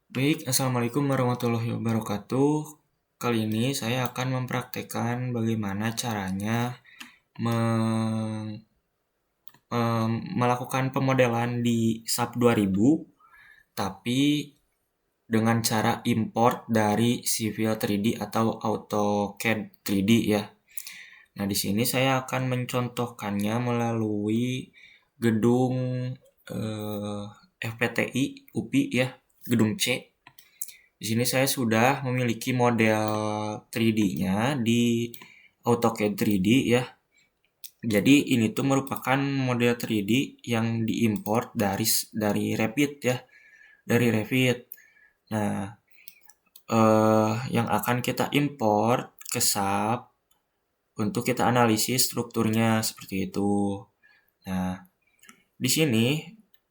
Baik, Assalamualaikum warahmatullahi wabarakatuh. Kali ini saya akan mempraktekkan bagaimana caranya melakukan pemodelan di SAP 2000, tapi dengan cara import dari Civil 3D atau AutoCAD 3D ya. Nah, di sini saya akan mencontohkannya melalui gedung FPTI UPI ya, gedung C. Di sini saya sudah memiliki model 3D-nya di AutoCAD 3D ya. Jadi ini tuh merupakan model 3D yang diimport dari Revit ya, dari Revit. Nah, yang akan kita import ke SAP untuk kita analisis strukturnya seperti itu. Nah, di sini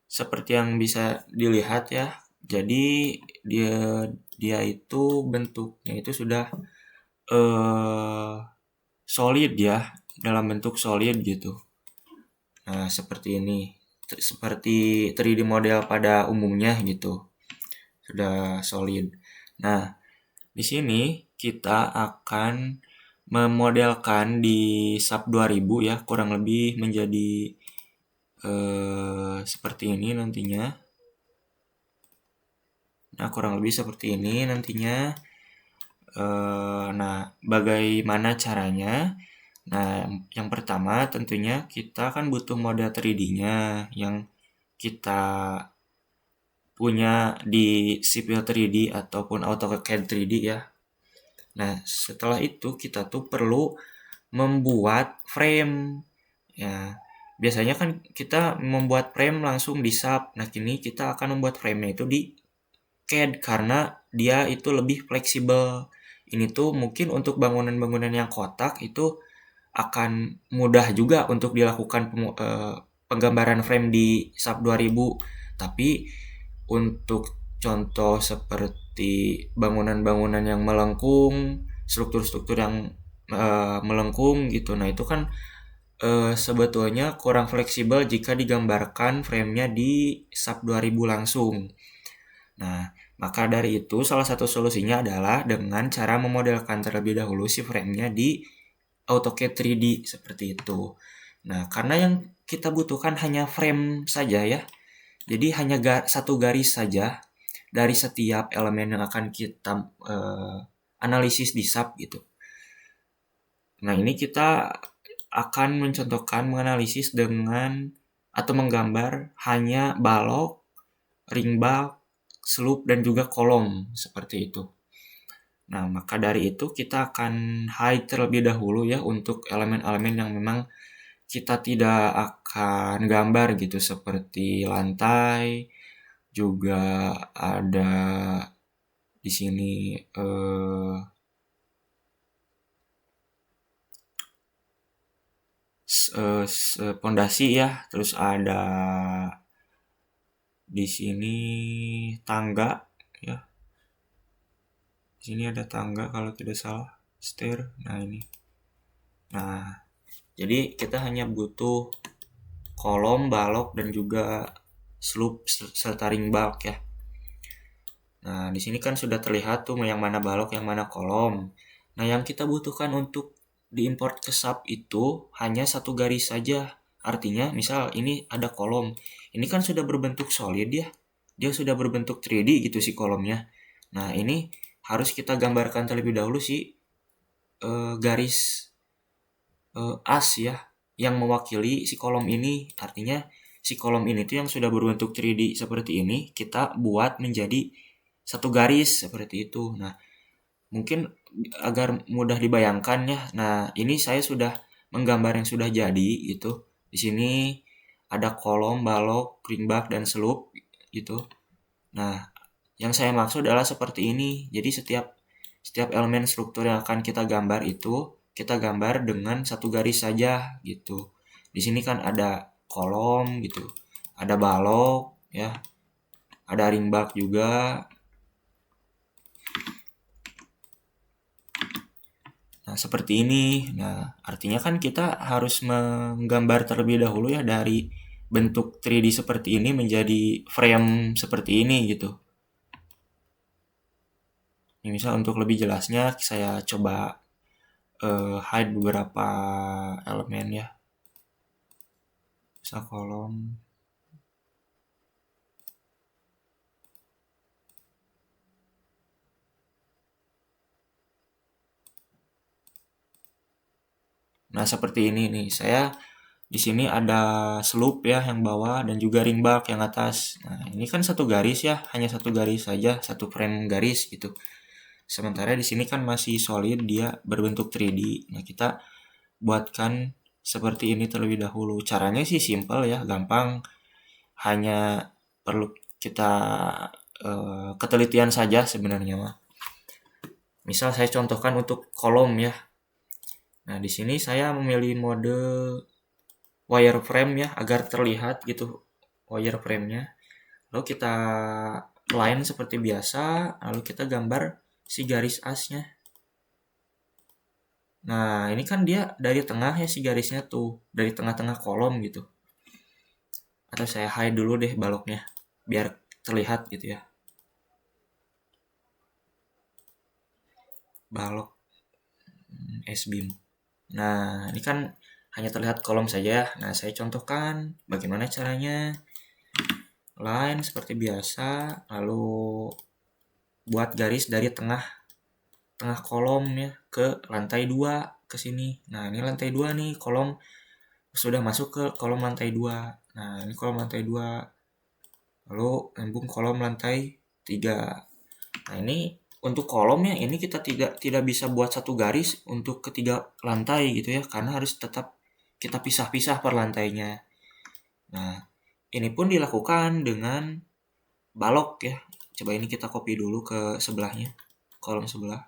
seperti yang bisa dilihat ya, jadi dia dia itu bentuknya itu sudah solid ya, dalam bentuk solid gitu. Nah, seperti ini. Seperti 3D model pada umumnya gitu. Sudah solid. Nah, di sini kita akan memodelkan di SAP 2000 ya, kurang lebih menjadi seperti ini nantinya. Nah, kurang lebih seperti ini nantinya. Nah, bagaimana caranya? Nah, yang pertama tentunya kita kan butuh model 3D-nya yang kita punya di Civil 3D ataupun AutoCAD 3D ya. Nah, setelah itu kita tuh perlu membuat frame. Ya, biasanya kan kita membuat frame langsung di SAP. Nah, kini kita akan membuat frame-nya itu di CAD karena dia itu lebih fleksibel. Ini tuh mungkin untuk bangunan-bangunan yang kotak itu akan mudah juga untuk dilakukan penggambaran frame di SAP 2000. Tapi untuk contoh seperti bangunan-bangunan yang melengkung, struktur-struktur yang melengkung gitu. Nah, itu kan sebetulnya kurang fleksibel jika digambarkan frame-nya di SAP 2000 langsung. Nah, maka dari itu salah satu solusinya adalah dengan cara memodelkan terlebih dahulu si frame-nya di AutoCAD 3D seperti itu. Nah, karena yang kita butuhkan hanya frame saja ya. Jadi hanya satu garis saja dari setiap elemen yang akan kita analisis di SAP gitu. Nah, ini kita akan mencontohkan menganalisis dengan atau menggambar hanya balok, ring bulk, slope, dan juga kolom seperti itu. Nah, maka dari itu kita akan hide terlebih dahulu ya untuk elemen-elemen yang memang kita tidak akan gambar gitu seperti lantai, juga ada di sini pondasi ya, terus ada di sini tangga ya. Di sini ada tangga kalau tidak salah, stair. Nah, ini. Nah, jadi kita hanya butuh kolom, balok, dan juga slope serta ring bulk ya. Nah, di sini kan sudah terlihat tuh yang mana balok, yang mana kolom. Nah, yang kita butuhkan untuk diimport ke SAP itu hanya satu garis saja. Artinya, misal ini ada kolom. Ini kan sudah berbentuk solid ya. Dia sudah berbentuk 3D gitu sih kolomnya. Nah, ini harus kita gambarkan terlebih dahulu sih garis as ya yang mewakili si kolom ini. Artinya si kolom ini tuh yang sudah berbentuk 3D seperti ini kita buat menjadi satu garis seperti itu. Nah, mungkin agar mudah dibayangkan ya. Nah, ini saya sudah menggambar yang sudah jadi gitu. Di sini ada kolom, balok, ring bulk, dan slope gitu. Nah, yang saya maksud adalah seperti ini. Jadi setiap elemen struktur yang akan kita gambar itu kita gambar dengan satu garis saja gitu. Di sini kan ada kolom gitu, ada balok ya, ada ring bulk juga. Nah, seperti ini. Nah, artinya kan kita harus menggambar terlebih dahulu ya dari bentuk 3D seperti ini menjadi frame seperti ini gitu. Ini misal untuk lebih jelasnya saya coba hide beberapa elemen ya. Misal kolom. Nah, seperti ini nih. Saya di sini ada slope ya yang bawah dan juga ring bark yang atas. Nah, ini kan satu garis ya, hanya satu garis saja, satu frame garis gitu. Sementara di sini kan masih solid, dia berbentuk 3D. Nah, kita buatkan seperti ini terlebih dahulu. Caranya sih simple ya, gampang. Hanya perlu kita ketelitian saja sebenarnya mah. Misal saya contohkan untuk kolom ya. Nah, di sini saya memilih mode wireframe ya agar terlihat gitu wireframe-nya. Lalu kita line seperti biasa, lalu kita gambar si garis asnya. Nah, ini kan dia dari tengah ya si garisnya tuh, dari tengah-tengah kolom gitu. Atau saya hide dulu deh baloknya, biar terlihat gitu ya. Balok S-beam. Nah, ini kan hanya terlihat kolom saja. Nah, saya contohkan bagaimana caranya. Line seperti biasa, lalu buat garis dari tengah kolom ya ke lantai 2 ke sini. Nah, ini lantai 2 nih, kolom sudah masuk ke kolom lantai 2. Nah, ini kolom lantai 2. Lalu nyambung kolom lantai 3. Nah, ini untuk kolomnya ini kita tidak bisa buat satu garis untuk ketiga lantai gitu ya, karena harus tetap kita pisah-pisah per lantainya. Nah, ini pun dilakukan dengan balok ya. Coba ini kita copy dulu ke sebelahnya, kolom sebelah.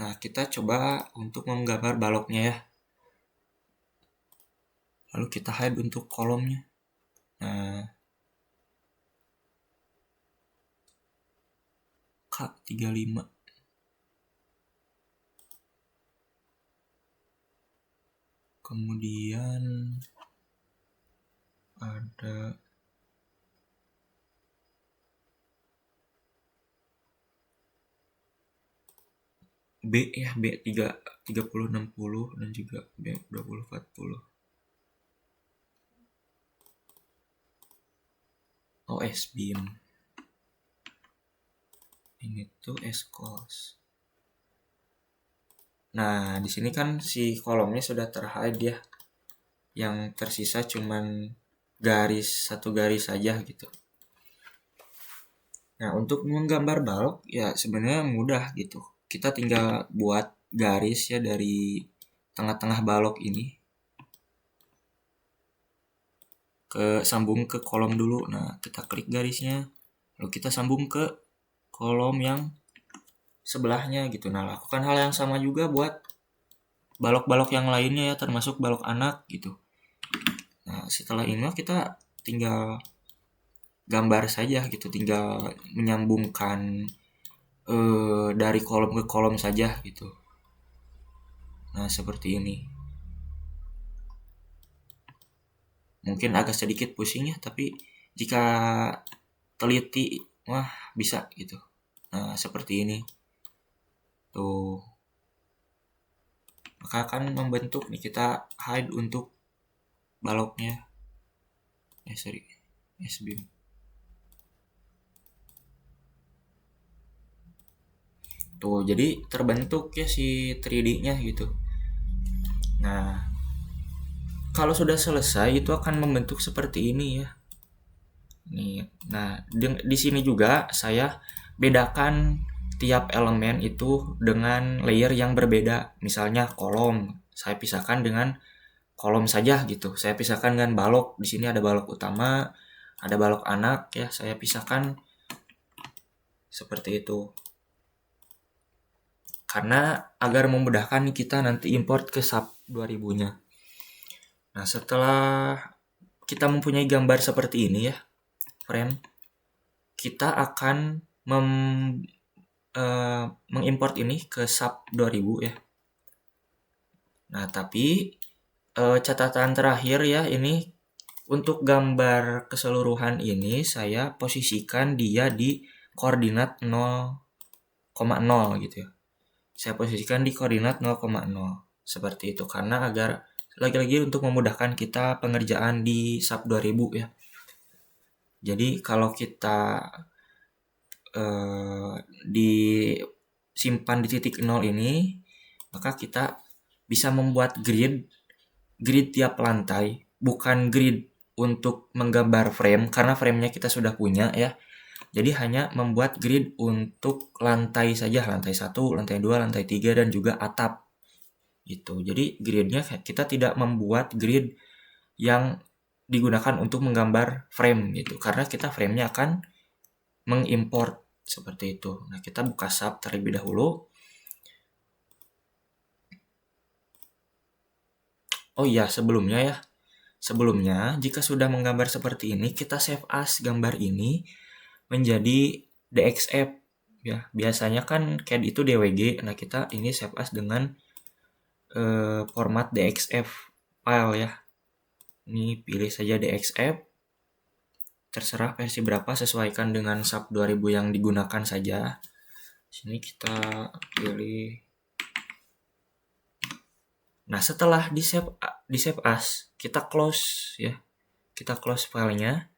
Nah, kita coba untuk menggambar baloknya ya. Lalu kita hide untuk kolomnya. Nah, K35. Kemudian ada B ya, B 3060 dan juga B 2040. Oh, S-beam. Ini tuh S-cos. Nah, di sini kan si kolomnya sudah terhide ya. Yang tersisa cuman satu garis saja gitu. Nah, untuk menggambar balok ya sebenarnya mudah gitu. Kita tinggal buat garis ya dari tengah-tengah balok ini. Sambung ke kolom dulu. Nah, kita klik garisnya. Lalu kita sambung ke kolom yang sebelahnya gitu. Nah, lakukan hal yang sama juga buat balok-balok yang lainnya ya, termasuk balok anak gitu. Nah, setelah ini kita tinggal gambar saja gitu, tinggal menyambungkan dari kolom ke kolom saja gitu. Nah, seperti ini. Mungkin agak sedikit pusing ya, tapi jika teliti, wah bisa gitu. Nah, seperti ini. Tuh. Maka akan membentuk nih, kita hide untuk baloknya. S-beam. Tuh, jadi terbentuk ya si 3D-nya gitu. Nah, kalau sudah selesai itu akan membentuk seperti ini ya. Nih, nah di sini juga saya bedakan tiap elemen itu dengan layer yang berbeda. Misalnya kolom, saya pisahkan dengan kolom saja gitu. Saya pisahkan dengan balok. Di sini ada balok utama, ada balok anak ya. Saya pisahkan seperti itu. Karena agar memudahkan kita nanti import ke SAP 2000-nya. Nah, setelah kita mempunyai gambar seperti ini ya, frame, kita akan mengimport ini ke SAP 2000 ya. Nah, tapi catatan terakhir ya, ini untuk gambar keseluruhan ini saya posisikan dia di koordinat 0,0 gitu ya. Saya posisikan di koordinat 0,0 seperti itu karena agar lagi-lagi untuk memudahkan kita pengerjaan di SAP 2000 ya. Jadi kalau kita disimpan di titik 0 ini, maka kita bisa membuat grid tiap lantai, bukan grid untuk menggambar frame karena framenya kita sudah punya ya. Jadi hanya membuat grid untuk lantai saja, lantai 1, lantai 2, lantai 3 dan juga atap. Gitu. Jadi gridnya kita tidak membuat grid yang digunakan untuk menggambar frame gitu karena kita framenya akan mengimport seperti itu. Nah, kita buka SAP terlebih dahulu. Oh iya, sebelumnya jika sudah menggambar seperti ini, kita save as gambar ini menjadi DXF ya. Biasanya kan CAD itu DWG. Nah, kita ini save as dengan format DXF file ya. Ini pilih saja DXF. Terserah versi berapa, sesuaikan dengan SAP 2000 yang digunakan saja. Sini kita pilih. Nah, setelah di save as, kita close ya. Kita close filenya.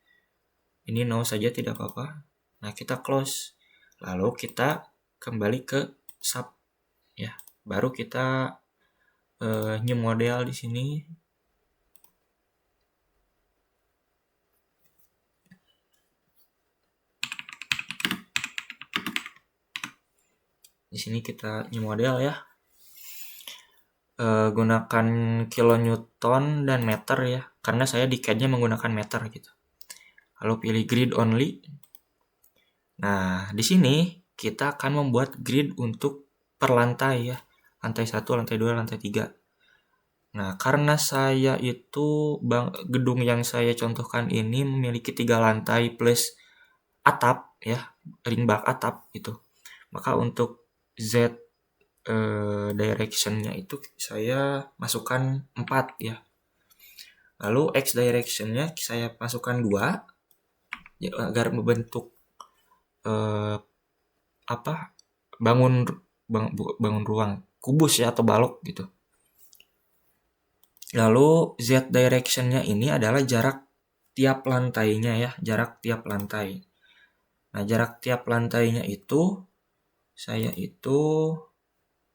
Ini no saja tidak apa-apa. Nah, kita close. Lalu kita kembali ke SAP ya. Baru kita new model di sini. Di sini kita new model ya. Gunakan kilonewton dan meter ya. Karena saya di CAD-nya menggunakan meter gitu. Lalu pilih grid only. Nah, di sini kita akan membuat grid untuk per lantai ya. Lantai 1, lantai 2, lantai 3. Nah, karena saya itu gedung yang saya contohkan ini memiliki 3 lantai plus atap ya, ring bak atap itu. Maka untuk Z direction-nya itu saya masukkan 4 ya. Lalu X direction-nya saya masukkan 2 ya, agar membentuk bangun ruang kubus ya atau balok gitu. Lalu Z direction-nya ini adalah jarak tiap lantainya ya, jarak tiap lantai. Nah, jarak tiap lantainya itu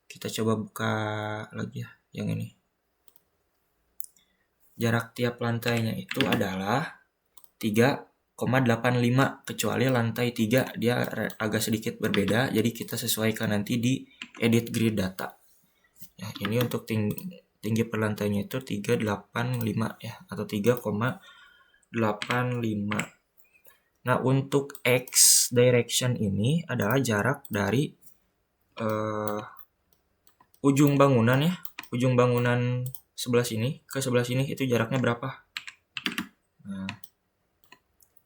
kita coba buka lagi ya yang ini. Jarak tiap lantainya itu adalah 3,85 kecuali lantai 3 dia agak sedikit berbeda, jadi kita sesuaikan nanti di edit grid data. Ya, ini untuk tinggi per lantainya itu 385 ya atau 3,85. Nah, untuk X direction ini adalah jarak dari ujung bangunan ya, ujung bangunan sebelah sini ke sebelah sini itu jaraknya berapa. Nah,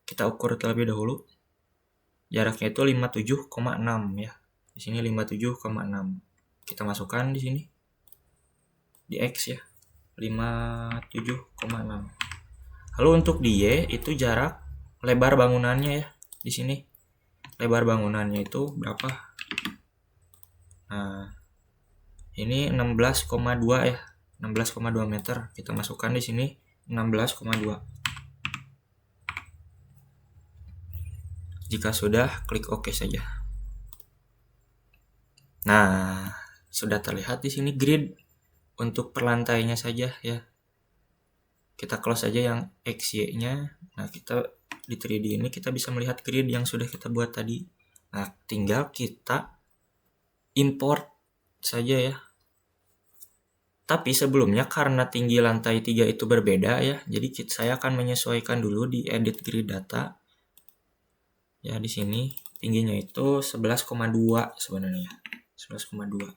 kita ukur terlebih dahulu. Jaraknya itu 57,6 ya. Di sini 57,6. Kita masukkan di sini. Di X ya. 57,6. Lalu untuk di Y itu jarak lebar bangunannya ya. Di sini lebar bangunannya itu berapa? Nah, ini 16,2 ya. 16,2 meter. Kita masukkan di sini 16,2. Jika sudah, klik OK saja. Nah, sudah terlihat di sini grid untuk per lantainya saja ya. Kita close saja yang XY-nya. Nah, kita di 3D ini kita bisa melihat grid yang sudah kita buat tadi. Nah, tinggal kita import saja ya. Tapi sebelumnya karena tinggi lantai 3 itu berbeda ya, jadi saya akan menyesuaikan dulu di edit grid data. Ya, di sini tingginya itu 11,2 sebenarnya. 11,2.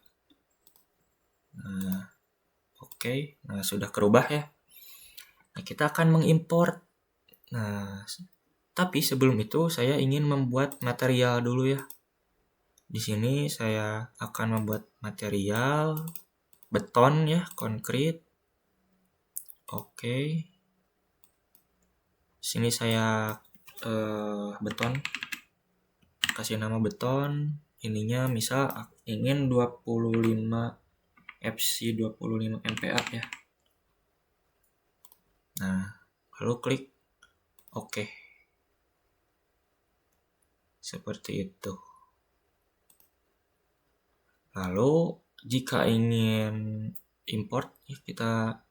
Nah, oke. Nah, sudah kerubah ya. Nah, kita akan mengimport. Nah, tapi sebelum itu saya ingin membuat material dulu ya. Di sini saya akan membuat material beton ya, konkrit. Oke. Sini saya beton, kasih nama beton. Ininya misal ingin 25 FC 25 MPa ya. Nah, lalu klik OK. Seperti itu. Lalu jika ingin import, kita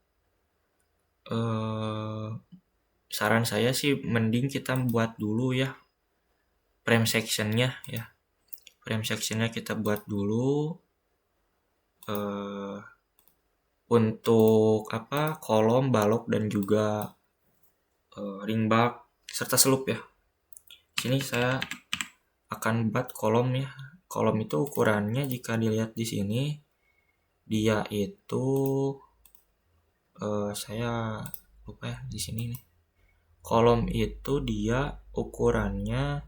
saran saya sih mending kita buat dulu ya frame sectionnya ya. Frame sectionnya kita buat dulu untuk kolom, balok dan juga ring bar serta selup ya. Sini saya akan buat kolom ya. Kolom itu ukurannya jika dilihat di sini dia itu saya lupa ya di sini nih. Kolom itu dia ukurannya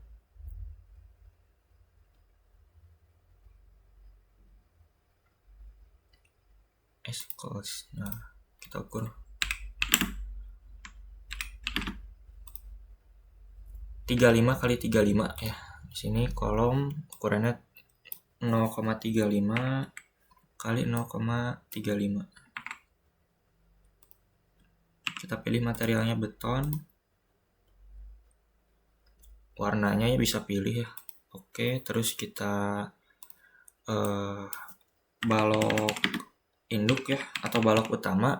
nah kita ukur 35 kali 35 ya. Di sini kolom ukurannya 0,35 kali 0,35. Kita pilih materialnya beton. Warnanya ya bisa pilih ya. Oke, terus kita balok induk ya atau balok utama.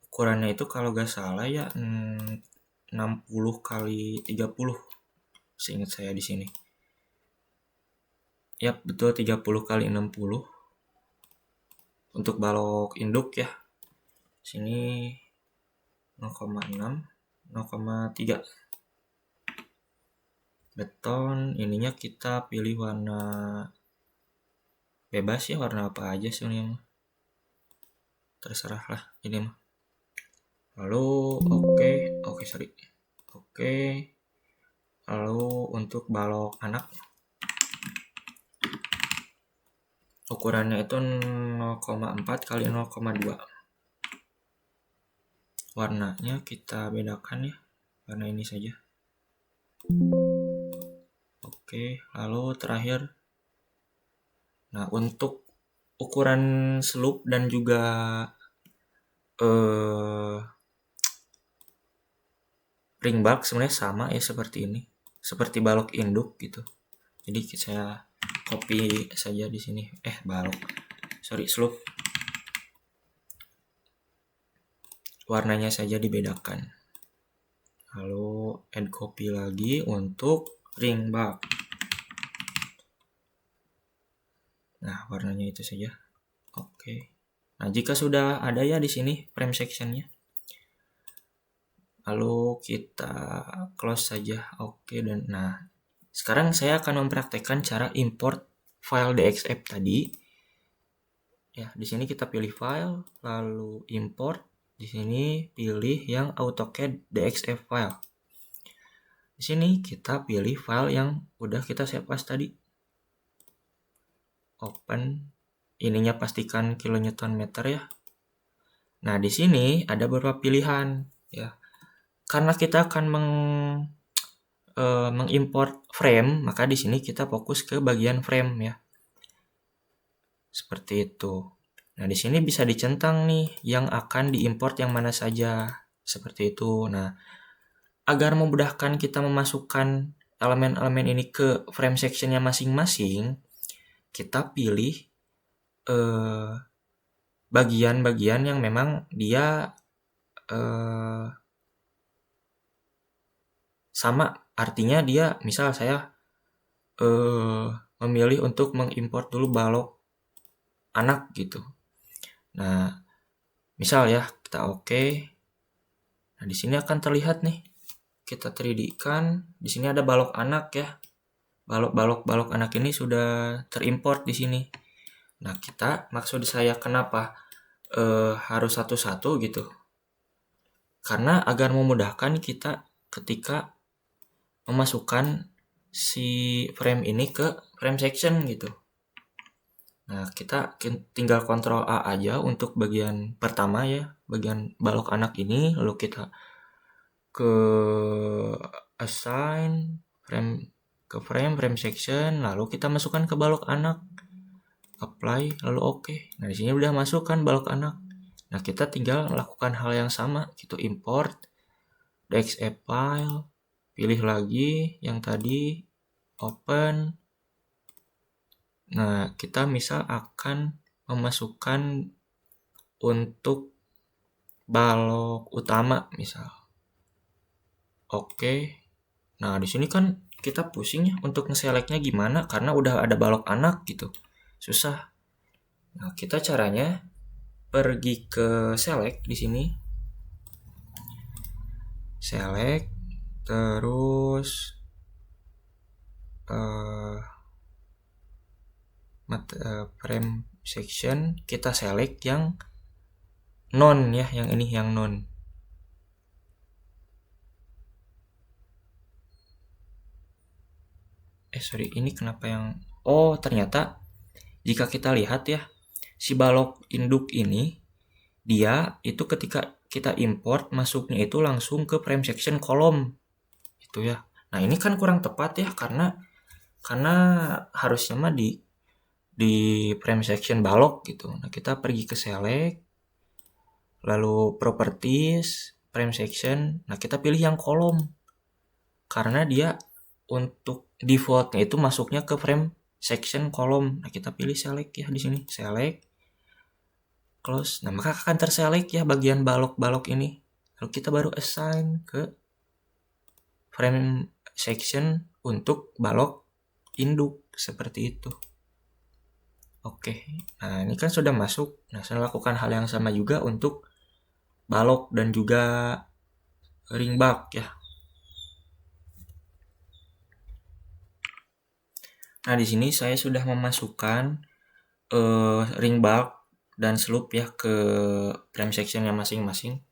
Ukurannya itu kalau gak salah ya 60 kali 30. Seingat saya di sini. Yap, betul 30 kali 60. Untuk balok induk ya. Sini 0,6, 0,3. Beton, ininya kita pilih warna bebas ya, warna apa aja sih ini. Terserah lah ini mah. Lalu oke. Lalu untuk balok anak ukurannya itu 0,4 kali 0,2. Warnanya kita bedakan ya, warna ini saja. Oke, lalu terakhir. Nah, untuk ukuran selup dan juga ring bar sebenarnya sama ya seperti ini, seperti balok induk gitu. Jadi saya copy saja di sini. Selup. Warnanya saja dibedakan. Lalu add copy lagi untuk ring bar. Nah, warnanya itu saja. Oke. Nah, jika sudah ada ya di sini frame sectionnya. Lalu kita close saja. Oke, dan nah, sekarang saya akan mempraktekkan cara import file DXF tadi. Ya, di sini kita pilih file, lalu import. Di sini pilih yang AutoCAD DXF file. Di sini kita pilih file yang udah kita save as tadi. Open. Ininya pastikan kilonewton meter ya. Nah, di sini ada beberapa pilihan ya. Karena kita akan mengimport frame, maka di sini kita fokus ke bagian frame ya. Seperti itu. Nah, di sini bisa dicentang nih yang akan diimport yang mana saja. Seperti itu. Nah, agar memudahkan kita memasukkan elemen-elemen ini ke frame sectionnya masing-masing, kita pilih bagian-bagian yang memang dia sama, artinya dia misal saya memilih untuk mengimport dulu balok anak gitu. Nah, misal ya kita oke. Nah, di sini akan terlihat nih. Kita 3D-kan. Di sini ada balok anak ya. Balok anak ini sudah terimport di sini. Nah, maksud saya kenapa harus satu-satu gitu. Karena agar memudahkan kita ketika memasukkan si frame ini ke frame section gitu. Nah, kita tinggal Ctrl A aja untuk bagian pertama ya, bagian balok anak ini, lalu kita ke assign frame ke frame section, lalu kita masukkan ke balok anak, apply, lalu oke. Nah di sini udah masukkan balok anak. Nah kita tinggal lakukan hal yang sama, gitu import .xf file, pilih lagi yang tadi, open. Nah kita misal akan memasukkan untuk balok utama misal. Oke. Nah, di sini kan kita pusing ya untuk nge-selectnya gimana karena udah ada balok anak gitu. Susah. Nah, kita caranya pergi ke select di sini. Select terus frame section kita select yang non ya, yang ini yang non. Sorry, ini kenapa yang ternyata jika kita lihat ya, si balok induk ini dia itu ketika kita import masuknya itu langsung ke frame section kolom itu ya. Nah, ini kan kurang tepat ya karena harusnya mah di frame section balok gitu. Nah, kita pergi ke select lalu properties frame section. Nah, kita pilih yang kolom. Karena dia untuk defaultnya itu masuknya ke frame section kolom. Nah, kita pilih select ya di sini, select, close. Nah, maka akan terselect ya bagian balok-balok ini. Lalu kita baru assign ke frame section untuk balok induk seperti itu. Oke. Nah, ini kan sudah masuk. Nah, saya lakukan hal yang sama juga untuk balok dan juga ring bulk ya. Nah, di sini saya sudah memasukkan ring bulk dan slope ya ke frame sectionnya masing-masing.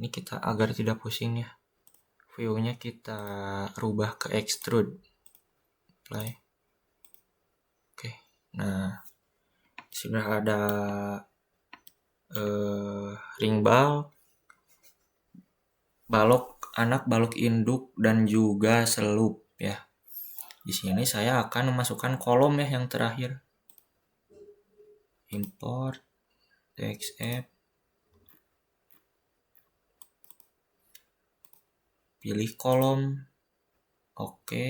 Ini kita agar tidak pusing ya. View-nya kita rubah ke extrude. Apply. Oke. Nah, sudah ada ring bulk, balok anak, balok induk dan juga slope ya. Di sini saya akan memasukkan kolom ya yang terakhir. Import .xf, pilih kolom, oke.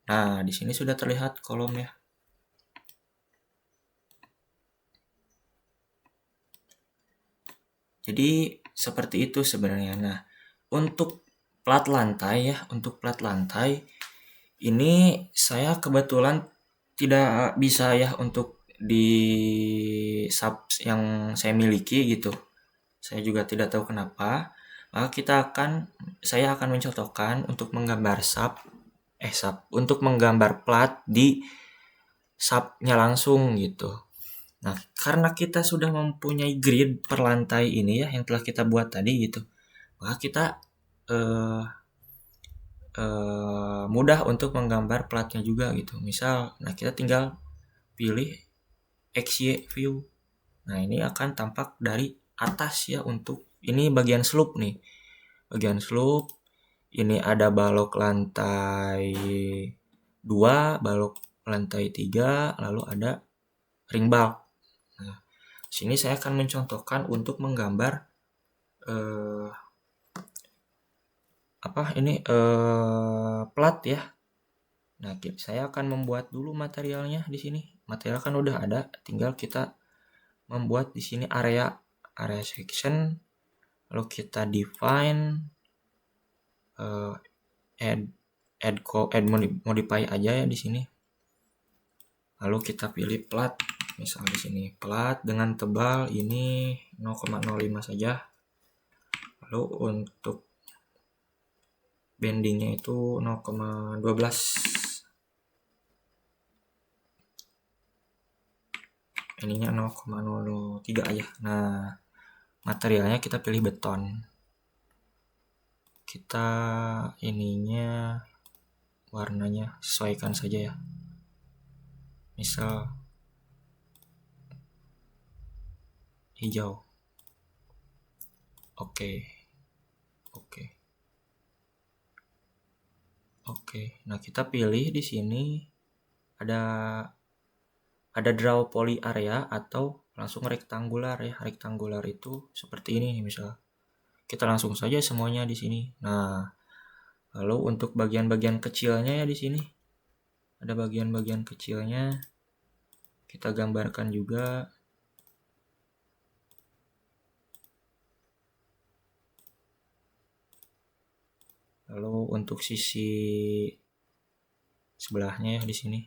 Nah, di sini sudah terlihat kolom ya. Jadi seperti itu sebenarnya. Nah, untuk plat lantai ya, ini saya kebetulan tidak bisa ya untuk di sub yang saya miliki gitu. Saya juga tidak tahu kenapa. Maka saya akan mencontohkan untuk menggambar untuk menggambar plat di subnya langsung gitu. Nah, karena kita sudah mempunyai grid per lantai ini ya yang telah kita buat tadi gitu, maka kita mudah untuk menggambar platnya juga gitu. Misal, nah kita tinggal pilih XY view. Nah, ini akan tampak dari atas ya untuk ini bagian slope nih. Bagian slope ini ada balok lantai 2, balok lantai 3, lalu ada ring bulk. Nah, sini saya akan mencontohkan untuk menggambar plat ya. Nah, saya akan membuat dulu materialnya di sini. Material kan udah ada, tinggal kita membuat di sini area section, lalu kita define add modify aja ya di sini. Lalu kita pilih plat, misal di sini plat dengan tebal ini 0,05 saja. Lalu untuk bendingnya itu 0,12. Ininya 0,03 aja. Nah, materialnya kita pilih beton. Kita ininya warnanya sesuaikan saja ya. Misal hijau. Oke. Oke, nah kita pilih di sini ada draw poly area atau langsung rektangular ya. Rektangular itu seperti ini misal. Kita langsung saja semuanya di sini. Nah, lalu untuk bagian-bagian kecilnya ya di sini. Ada bagian-bagian kecilnya. Kita gambarkan juga. Lalu untuk sisi sebelahnya ya di sini.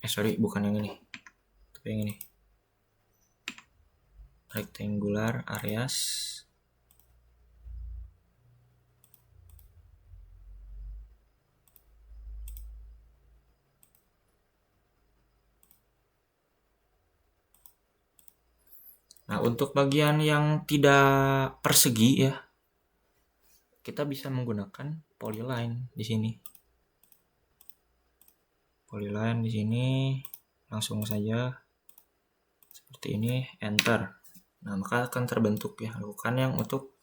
Sorry, bukan yang ini. Tapi yang ini. Rectangular areas. Nah, untuk bagian yang tidak persegi ya, kita bisa menggunakan polyline di sini. Polyline di sini langsung saja seperti ini, enter. Nah, maka akan terbentuk ya. Lakukan yang untuk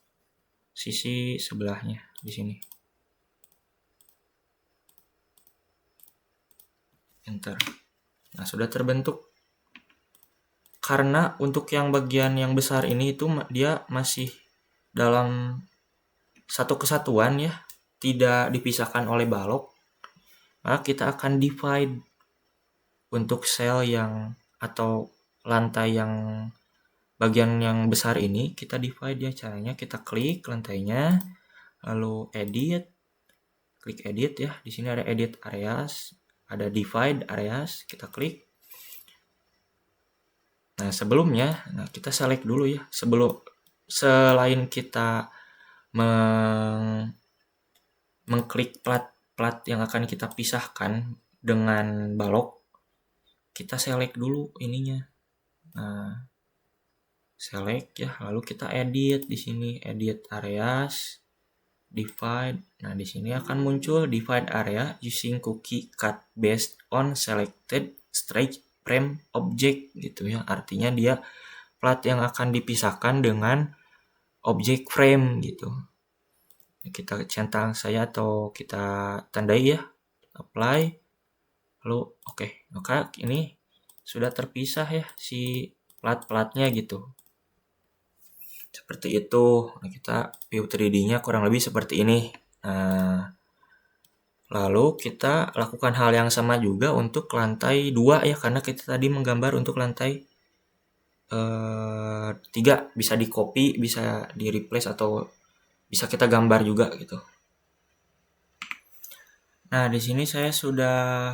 sisi sebelahnya di sini. Enter. Nah, sudah terbentuk. Karena untuk yang bagian yang besar ini itu dia masih dalam satu kesatuan ya, tidak dipisahkan oleh balok. Maka kita akan divide untuk sel yang atau lantai yang bagian yang besar ini, kita divide ya. Caranya kita klik lantainya, lalu edit, klik edit ya. Di sini ada edit areas, ada divide areas, kita klik. Nah, sebelumnya, kita select dulu ya. Selain kita mengklik plat yang akan kita pisahkan dengan balok, kita select dulu ininya. Nah, select ya, lalu kita edit di sini, edit areas, divide. Nah, di sini akan muncul divide area using cookie cut based on selected stretch frame object gitu ya. Artinya dia plat yang akan dipisahkan dengan objek frame gitu. Kita centang saya atau kita tandai ya, apply, lalu oke. Maka ini sudah terpisah ya si plat-platnya gitu. Seperti itu. Nah, kita view 3D-nya kurang lebih seperti ini. Nah, lalu kita lakukan hal yang sama juga untuk lantai 2 ya, karena kita tadi menggambar untuk lantai 3. Bisa di copy, bisa di replace, atau bisa kita gambar juga gitu. Nah, di sini saya sudah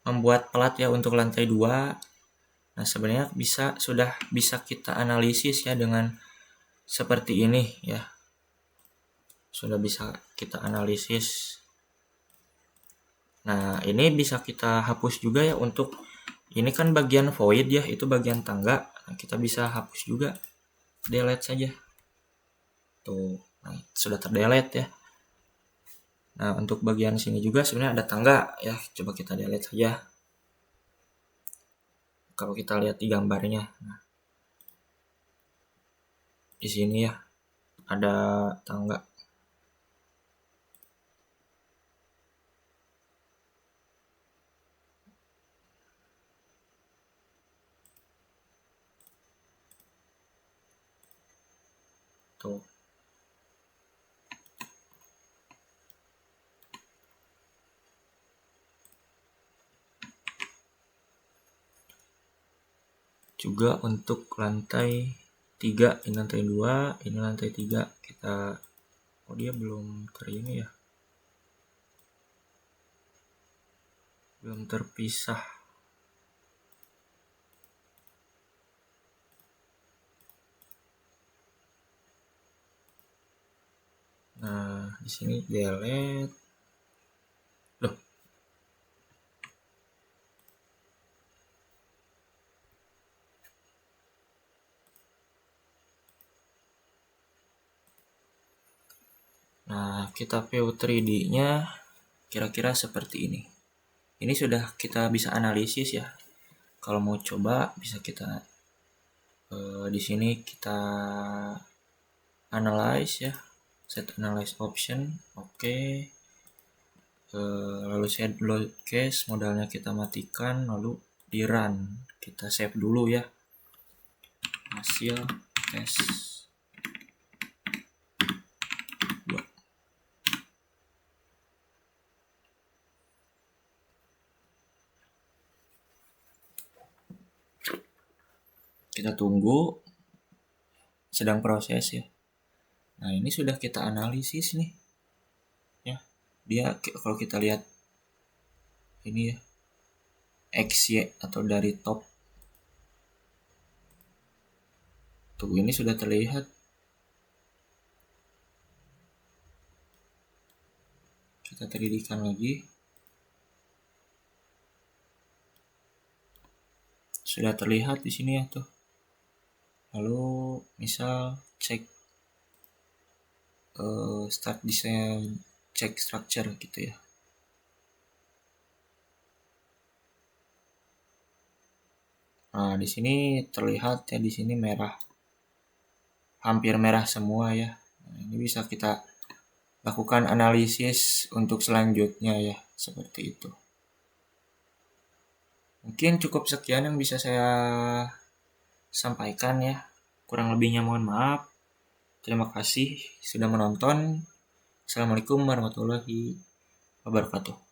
membuat plat ya untuk lantai 2. Nah, sebenarnya sudah bisa kita analisis ya dengan seperti ini ya. Sudah bisa kita analisis. Nah, ini bisa kita hapus juga ya. Untuk ini kan bagian void ya, itu bagian tangga. Nah, kita bisa hapus juga. Delete saja. Tuh, nah, sudah terdelete ya. Nah, untuk bagian sini juga sebenarnya ada tangga ya. Coba kita delete saja. Kalau kita lihat di gambarnya. Nah, di sini ya ada tangga. Tuh. Juga untuk lantai 3, ini lantai 2, ini lantai 3. Kita dia belum ini ya. Belum terpisah. Nah, di sini delete. Loh. Nah, kita view 3D-nya kira-kira seperti ini. Ini sudah kita bisa analisis ya. Kalau mau coba bisa kita di sini kita analyze ya, set analyze option, oke. Lalu set load cache, modalnya kita matikan, lalu di run, kita save dulu ya hasil tes 2. Kita tunggu, sedang proses ya. Nah, ini sudah kita analisis nih ya. Dia kalau kita lihat ini ya, XY atau dari top tuh, ini sudah terlihat. Kita 3D-kan lagi, sudah terlihat di sini ya tuh. Lalu misal cek start design, cek structure gitu ya. Nah, di sini terlihat ya, di sini merah, hampir merah semua ya. Nah, ini bisa kita lakukan analisis untuk selanjutnya ya, seperti itu. Mungkin cukup sekian yang bisa saya sampaikan ya. Kurang lebihnya mohon maaf. Terima kasih sudah menonton. Assalamualaikum warahmatullahi wabarakatuh.